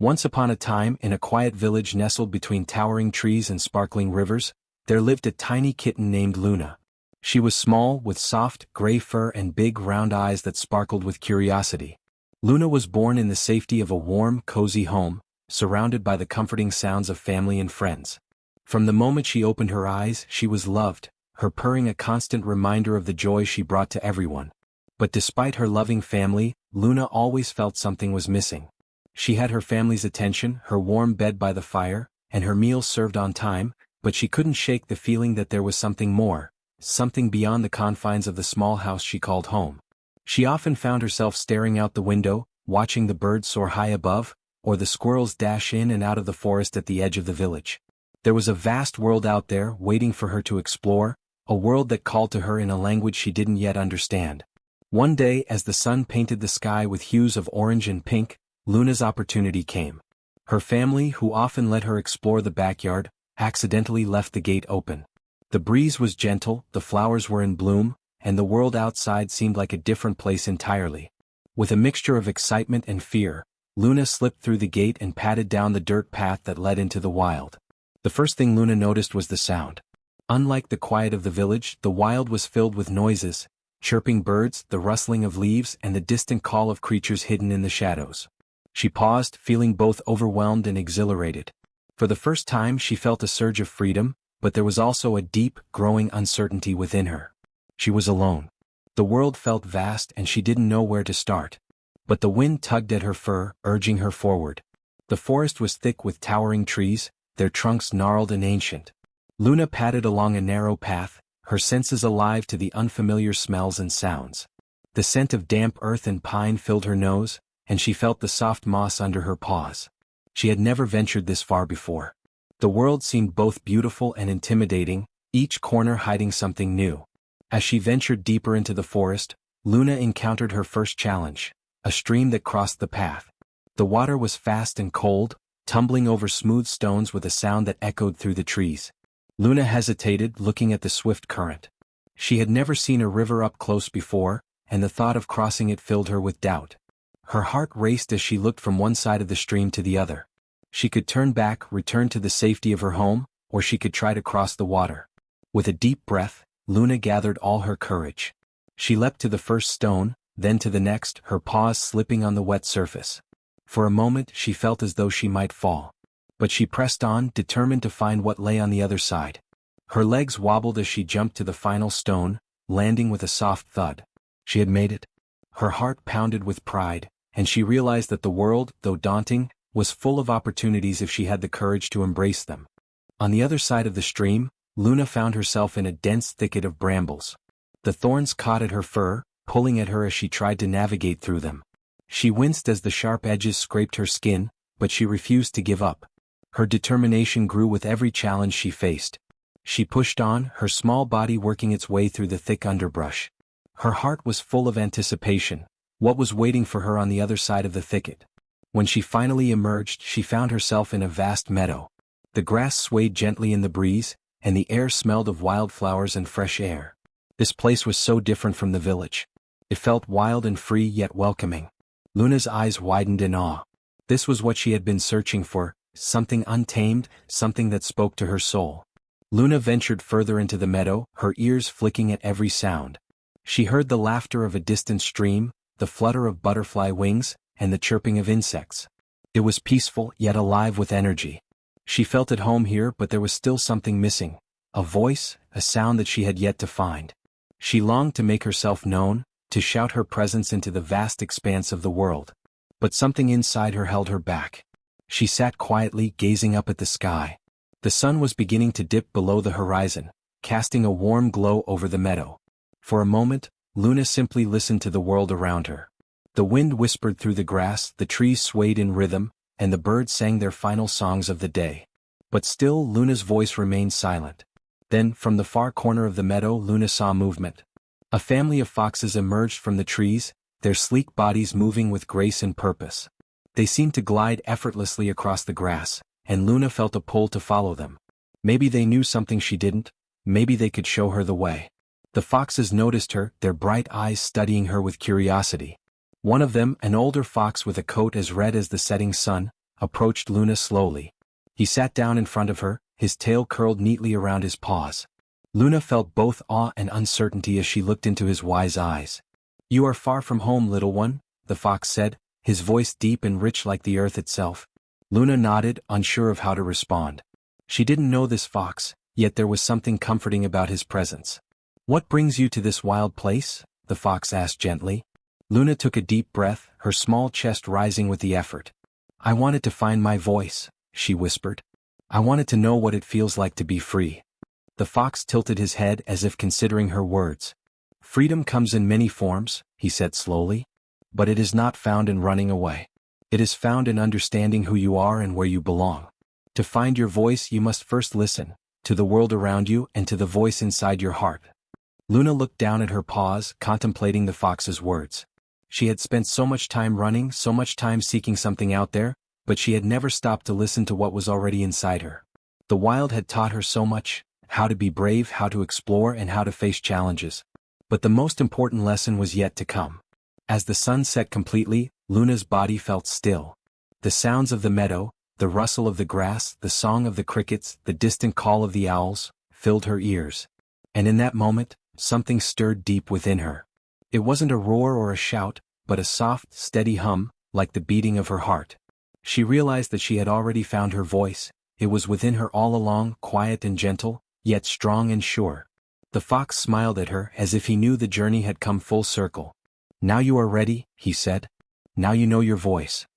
Once upon a time, in a quiet village nestled between towering trees and sparkling rivers, there lived a tiny kitten named Luna. She was small, with soft, gray fur and big round eyes that sparkled with curiosity. Luna was born in the safety of a warm, cozy home, surrounded by the comforting sounds of family and friends. From the moment she opened her eyes, she was loved, her purring a constant reminder of the joy she brought to everyone. But despite her loving family, Luna always felt something was missing. She had her family's attention, her warm bed by the fire, and her meals served on time, but she couldn't shake the feeling that there was something more, something beyond the confines of the small house she called home. She often found herself staring out the window, watching the birds soar high above, or the squirrels dash in and out of the forest at the edge of the village. There was a vast world out there waiting for her to explore, a world that called to her in a language she didn't yet understand. One day, as the sun painted the sky with hues of orange and pink, Luna's opportunity came. Her family, who often let her explore the backyard, accidentally left the gate open. The breeze was gentle, the flowers were in bloom, and the world outside seemed like a different place entirely. With a mixture of excitement and fear, Luna slipped through the gate and padded down the dirt path that led into the wild. The first thing Luna noticed was the sound. Unlike the quiet of the village, the wild was filled with noises, chirping birds, the rustling of leaves, and the distant call of creatures hidden in the shadows. She paused, feeling both overwhelmed and exhilarated. For the first time she felt a surge of freedom, but there was also a deep, growing uncertainty within her. She was alone. The world felt vast and she didn't know where to start. But the wind tugged at her fur, urging her forward. The forest was thick with towering trees, their trunks gnarled and ancient. Luna padded along a narrow path, her senses alive to the unfamiliar smells and sounds. The scent of damp earth and pine filled her nose, and she felt the soft moss under her paws. She had never ventured this far before. The world seemed both beautiful and intimidating, each corner hiding something new. As she ventured deeper into the forest, Luna encountered her first challenge, a stream that crossed the path. The water was fast and cold, tumbling over smooth stones with a sound that echoed through the trees. Luna hesitated, looking at the swift current. She had never seen a river up close before, and the thought of crossing it filled her with doubt. Her heart raced as she looked from one side of the stream to the other. She could turn back, return to the safety of her home, or she could try to cross the water. With a deep breath, Luna gathered all her courage. She leapt to the first stone, then to the next, her paws slipping on the wet surface. For a moment she felt as though she might fall. But she pressed on, determined to find what lay on the other side. Her legs wobbled as she jumped to the final stone, landing with a soft thud. She had made it. Her heart pounded with pride, and she realized that the world, though daunting, was full of opportunities if she had the courage to embrace them. On the other side of the stream, Luna found herself in a dense thicket of brambles. The thorns caught at her fur, pulling at her as she tried to navigate through them. She winced as the sharp edges scraped her skin, but she refused to give up. Her determination grew with every challenge she faced. She pushed on, her small body working its way through the thick underbrush. Her heart was full of anticipation. What was waiting for her on the other side of the thicket? When she finally emerged, she found herself in a vast meadow. The grass swayed gently in the breeze, and the air smelled of wildflowers and fresh air. This place was so different from the village. It felt wild and free yet welcoming. Luna's eyes widened in awe. This was what she had been searching for, something untamed, something that spoke to her soul. Luna ventured further into the meadow, her ears flicking at every sound. She heard the laughter of a distant stream, the flutter of butterfly wings, and the chirping of insects. It was peaceful, yet alive with energy. She felt at home here, but there was still something missing. A voice, a sound that she had yet to find. She longed to make herself known, to shout her presence into the vast expanse of the world. But something inside her held her back. She sat quietly, gazing up at the sky. The sun was beginning to dip below the horizon, casting a warm glow over the meadow. For a moment, Luna simply listened to the world around her. The wind whispered through the grass, the trees swayed in rhythm, and the birds sang their final songs of the day. But still Luna's voice remained silent. Then, from the far corner of the meadow, Luna saw movement. A family of foxes emerged from the trees, their sleek bodies moving with grace and purpose. They seemed to glide effortlessly across the grass, and Luna felt a pull to follow them. Maybe they knew something she didn't, maybe they could show her the way. The foxes noticed her, their bright eyes studying her with curiosity. One of them, an older fox with a coat as red as the setting sun, approached Luna slowly. He sat down in front of her, his tail curled neatly around his paws. Luna felt both awe and uncertainty as she looked into his wise eyes. "You are far from home, little one," the fox said, his voice deep and rich like the earth itself. Luna nodded, unsure of how to respond. She didn't know this fox, yet there was something comforting about his presence. "What brings you to this wild place?" the fox asked gently. Luna took a deep breath, her small chest rising with the effort. "I wanted to find my voice," she whispered. "I wanted to know what it feels like to be free." The fox tilted his head as if considering her words. "Freedom comes in many forms," he said slowly. "But it is not found in running away. It is found in understanding who you are and where you belong. To find your voice you must first listen, to the world around you and to the voice inside your heart." Luna looked down at her paws, contemplating the fox's words. She had spent so much time running, so much time seeking something out there, but she had never stopped to listen to what was already inside her. The wild had taught her so much, how to be brave, how to explore, and how to face challenges. But the most important lesson was yet to come. As the sun set completely, Luna's body felt still. The sounds of the meadow, the rustle of the grass, the song of the crickets, the distant call of the owls, filled her ears. And in that moment, something stirred deep within her. It wasn't a roar or a shout, but a soft, steady hum, like the beating of her heart. She realized that she had already found her voice. It was within her all along, quiet and gentle, yet strong and sure. The fox smiled at her as if he knew the journey had come full circle. "Now you are ready," he said. "Now you know your voice."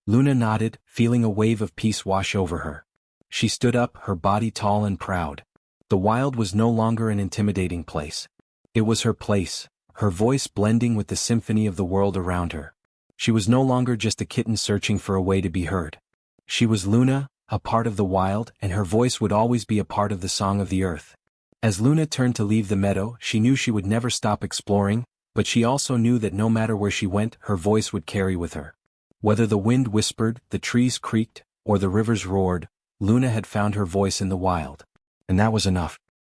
Luna nodded, feeling a wave of peace wash over her. She stood up, her body tall and proud. The wild was no longer an intimidating place. It was her place, her voice blending with the symphony of the world around her. She was no longer just a kitten searching for a way to be heard. She was Luna, a part of the wild, and her voice would always be a part of the song of the earth. As Luna turned to leave the meadow, she knew she would never stop exploring, but she also knew that no matter where she went, her voice would carry with her. Whether the wind whispered, the trees creaked, or the rivers roared, Luna had found her voice in the wild. And that was enough.